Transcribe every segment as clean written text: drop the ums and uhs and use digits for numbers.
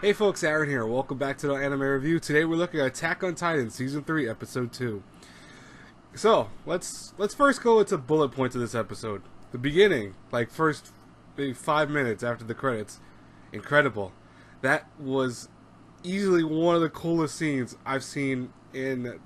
Hey folks, Aaron here. Welcome back to the anime review. Today we're looking at Attack on Titan Season 3, Episode 2. So, let's first go into bullet points of this episode. The beginning, like first maybe 5 minutes after the credits, incredible. That was easily one of the coolest scenes I've seen in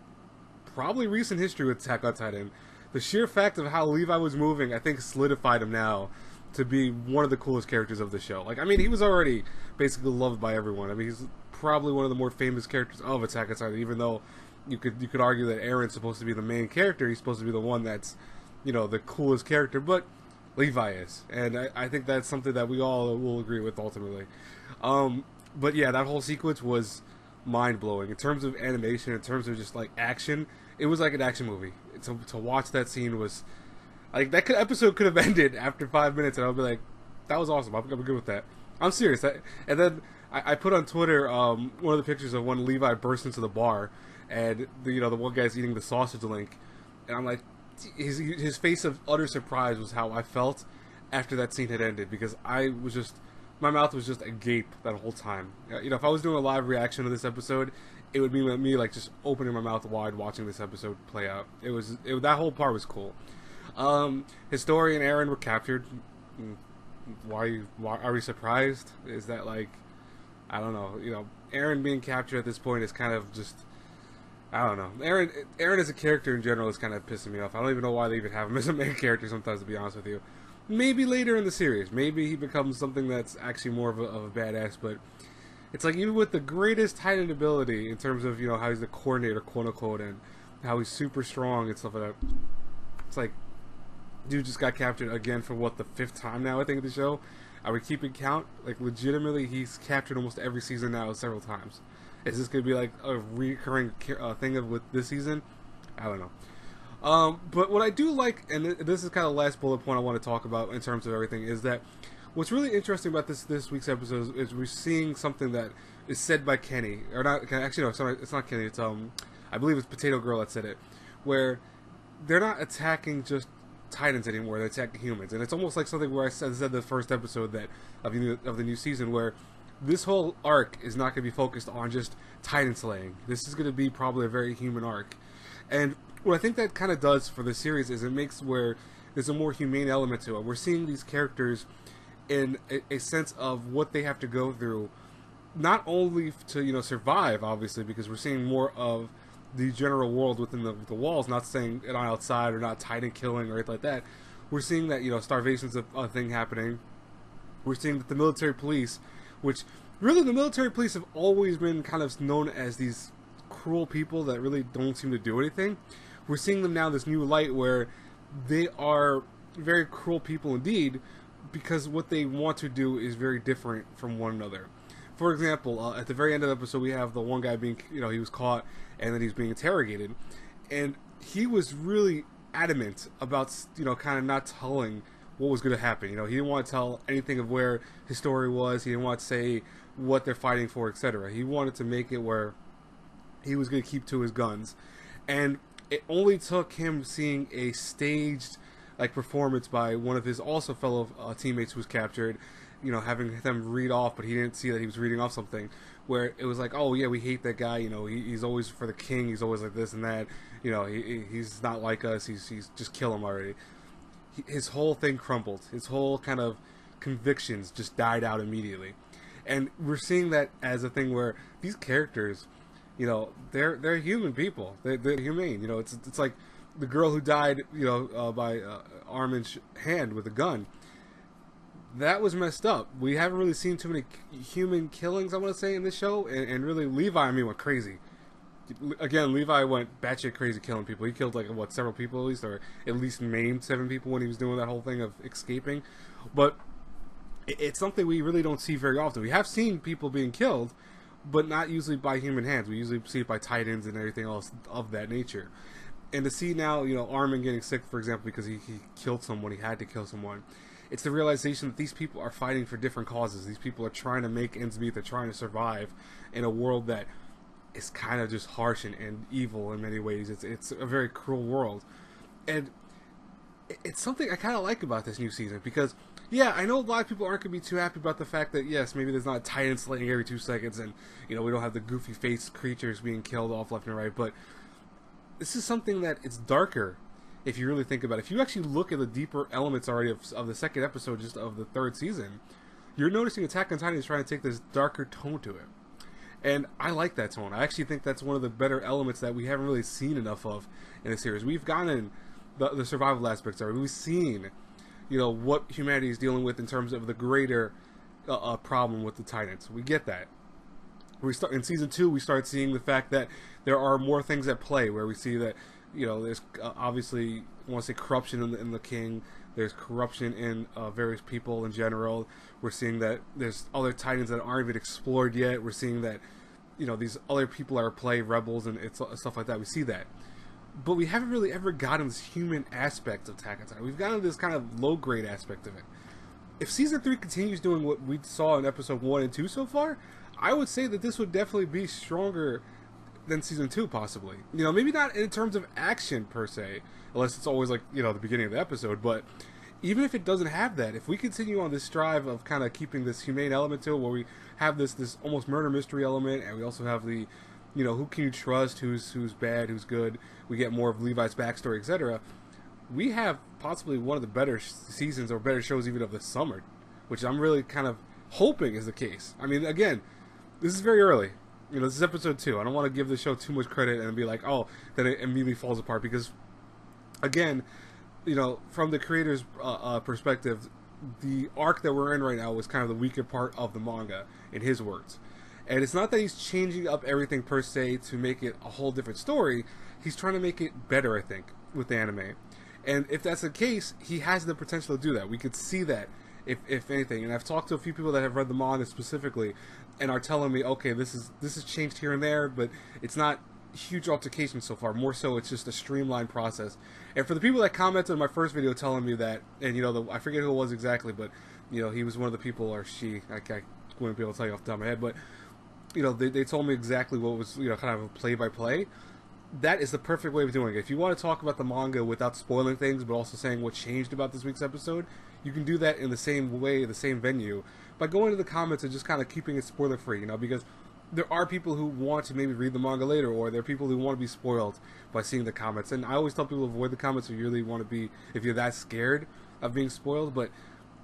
probably recent history with Attack on Titan. The sheer fact of how Levi was moving, I think, solidified him now to be one of the coolest characters of the show. Like, I mean, he was already basically loved by everyone. I mean, he's probably one of the more famous characters of Attack on Titan, even though you could argue that Aaron's supposed to be the main character. He's supposed to be the one that's, you know, the coolest character, but Levi is. And I think that's something that we all will agree with ultimately. But yeah, that whole sequence was mind-blowing. In terms of animation, in terms of just, like, action, it was like an action movie. To watch that scene was... Like, episode could have ended after 5 minutes, and I'll be like, that was awesome. I'm good with that. I'm serious. And then I put on Twitter one of the pictures of when Levi burst into the bar, and the one guy's eating the sausage link, and I'm like, his face of utter surprise was how I felt after that scene had ended, because I was just, my mouth was just agape that whole time. If I was doing a live reaction to this episode, it would be me like just opening my mouth wide watching this episode play out. That whole part was cool. Historia and Aaron were captured. Why are we surprised? Is that, like, I don't know. Aaron being captured at this point is kind of just, I don't know. Aaron as a character in general is kind of pissing me off. I don't even know why they even have him as a main character sometimes, to be honest with you. Maybe later in the series, maybe he becomes something that's actually more of a badass. But it's like, even with the greatest Titan ability in terms of how he's the coordinator, quote unquote, and how he's super strong and stuff like that. It's like, dude just got captured again for what, the 5th time now, I think, of the show. Are we keeping count? Like, legitimately, he's captured almost every season now several times. Is this going to be like a recurring thing with this season? I don't know. But what I do like, and this is kind of the last bullet point I want to talk about in terms of everything, is that what's really interesting about this week's episode is we're seeing something that is said by Kenny, or not. Actually, no, sorry, it's not Kenny. It's I believe it's Potato Girl that said it, where they're not attacking just Titans anymore, they attack humans. And it's almost like something where I said the first episode of the new season, where this whole arc is not going to be focused on just Titan slaying. This is going to be probably a very human arc. And what I think that kind of does for the series is it makes where there's a more humane element to it. We're seeing these characters in a sense of what they have to go through, not only to survive, obviously, because we're seeing more of the general world within the walls, not saying it on outside or not Titan killing or anything like that. We're seeing that starvation's a thing happening. We're seeing that the military police, which really the military police have always been kind of known as these cruel people that really don't seem to do anything. We're seeing them now in this new light where they are very cruel people indeed, because what they want to do is very different from one another. For example, at the very end of the episode, we have the one guy being, he was caught and then he's being interrogated. And he was really adamant about, kind of not telling what was going to happen. He didn't want to tell anything of where his story was. He didn't want to say what they're fighting for, etc. He wanted to make it where he was going to keep to his guns. And it only took him seeing a staged, like, performance by one of his also fellow teammates who was captured, having them read off, but he didn't see that he was reading off something, where it was like, oh yeah, we hate that guy, he's always for the king, he's always like this and that, he's not like us, he's just kill him already. His whole thing crumbled. His whole kind of convictions just died out immediately. And we're seeing that as a thing where these characters, they're human people. They're humane. It's like the girl who died, by Armin's hand with a gun. That was messed up. We haven't really seen too many human killings, I want to say, in this show. And really, Levi, went crazy. Again, Levi went batshit crazy killing people. He killed, several people at least, or at least maimed 7 people when he was doing that whole thing of escaping. But it's something we really don't see very often. We have seen people being killed, but not usually by human hands. We usually see it by Titans and everything else of that nature. And to see now, Armin getting sick, for example, because he killed someone, he had to kill someone. It's the realization that these people are fighting for different causes. These people are trying to make ends meet. They're trying to survive in a world that is kind of just harsh and evil in many ways. It's a very cruel world. And it's something I kind of like about this new season, because Yeah, I know a lot of people aren't going to be too happy about the fact that, yes, maybe there's not a Titan slaying every 2 seconds and, you know, we don't have the goofy face creatures being killed off left and right, but this is something that it's darker if you really think about it. If you actually look at the deeper elements already of the second episode just of the third season, you're noticing Attack on Titan is trying to take this darker tone to it. And I like that tone. I actually think that's one of the better elements that we haven't really seen enough of in the series. We've gotten the survival aspects already. We've seen, you know, what humanity is dealing with in terms of the greater problem with the Titans. We get that. We start in season 2. We start seeing the fact that there are more things at play, where we see that, you know, there's obviously, I want to say, corruption in the king. There's corruption in various people in general. We're seeing that there's other Titans that aren't even explored yet. We're seeing that, you know, these other people are at play, rebels and stuff like that. We see that. But we haven't really ever gotten this human aspect of Attack on Titan. We've gotten this kind of low-grade aspect of it. If Season 3 continues doing what we saw in Episode 1 and 2 so far, I would say that this would definitely be stronger than Season 2, possibly. You know, maybe not in terms of action, per se, unless it's always, like, you know, the beginning of the episode, but even if it doesn't have that, if we continue on this drive of kind of keeping this humane element to it, where we have this almost murder mystery element, and we also have the, you know, who can you trust, who's bad, who's good, we get more of Levi's backstory, etc., we have possibly one of the better seasons or better shows even of the summer, which I'm really kind of hoping is the case. I mean, again, this is very early. You know, this is episode 2. I don't want to give the show too much credit and be like, oh, then it immediately falls apart, because, again, you know, from the creator's perspective, the arc that we're in right now was kind of the weaker part of the manga, in his words. And it's not that he's changing up everything per se to make it a whole different story. He's trying to make it better, I think, with the anime. And if that's the case, he has the potential to do that. We could see that, if anything. And I've talked to a few people that have read the manga specifically, and are telling me, okay, this is changed here and there, but it's not huge altercations so far. More so, it's just a streamlined process. And for the people that commented on my first video telling me that, and you know, I forget who it was exactly, but you know, he was one of the people, or she, I wouldn't be able to tell you off the top of my head, but you know, they told me exactly what was, you know, kind of a play-by-play. That is the perfect way of doing it. If you want to talk about the manga without spoiling things, but also saying what changed about this week's episode, you can do that in the same way, the same venue, by going to the comments and just kind of keeping it spoiler-free, you know, because there are people who want to maybe read the manga later, or there are people who want to be spoiled by seeing the comments. And I always tell people to avoid the comments if you really want to be, if you're that scared of being spoiled, but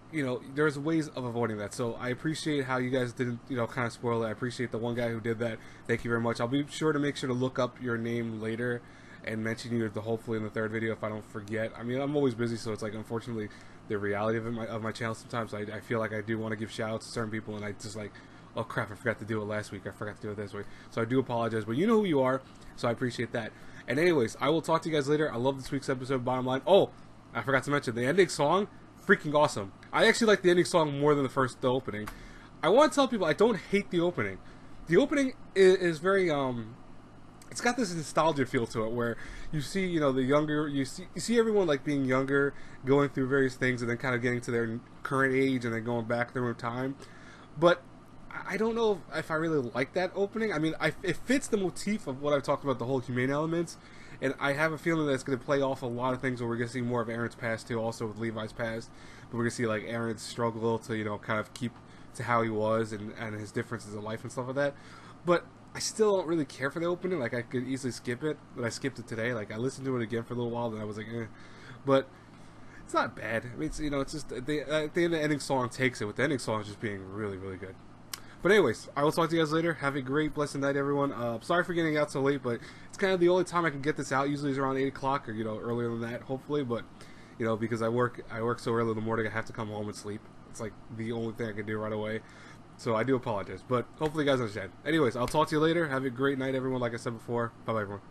you know, there's ways of avoiding that. So I appreciate how you guys didn't, you know, kind of spoil it. I appreciate the one guy who did that. Thank you very much. I'll be sure to make sure to look up your name later and mention you hopefully in the third video if I don't forget. I mean, I'm always busy, so it's like, unfortunately, the reality of my channel sometimes. I feel like I do want to give shout outs to certain people, and I just like, oh crap, I forgot to do it last week. I forgot to do it this week. So I do apologize, but you know who you are, so I appreciate that. And anyways, I will talk to you guys later. I love this week's episode, bottom line. Oh, I forgot to mention, the ending song, freaking awesome. I actually like the ending song more than the opening. I want to tell people I don't hate the opening. The opening is very, it's got this nostalgia feel to it, where you see, you know, the younger, you see everyone like being younger, going through various things, and then kind of getting to their current age, and then going back through time. But I don't know if I really like that opening. I mean, it fits the motif of what I've talked about, the whole humane elements, and I have a feeling that it's going to play off a lot of things where we're going to see more of Aaron's past too, also with Levi's past. But we're going to see like Aaron's struggle to, you know, kind of keep to how he was and his differences in life and stuff like that. But I still don't really care for the opening. Like, I could easily skip it, but I skipped it today. Like, I listened to it again for a little while, and I was like, eh. But it's not bad. I mean, it's, you know, it's just the ending song takes it, with the ending song just being really, really good. But anyways, I will talk to you guys later. Have a great, blessed night, everyone. Sorry for getting out so late, but it's kind of the only time I can get this out. Usually it's around 8 o'clock, or, you know, earlier than that, hopefully. But, you know, because I work so early in the morning, I have to come home and sleep. It's like the only thing I can do right away. So I do apologize, but hopefully you guys understand. Anyways, I'll talk to you later. Have a great night, everyone. Like I said before, bye-bye, everyone.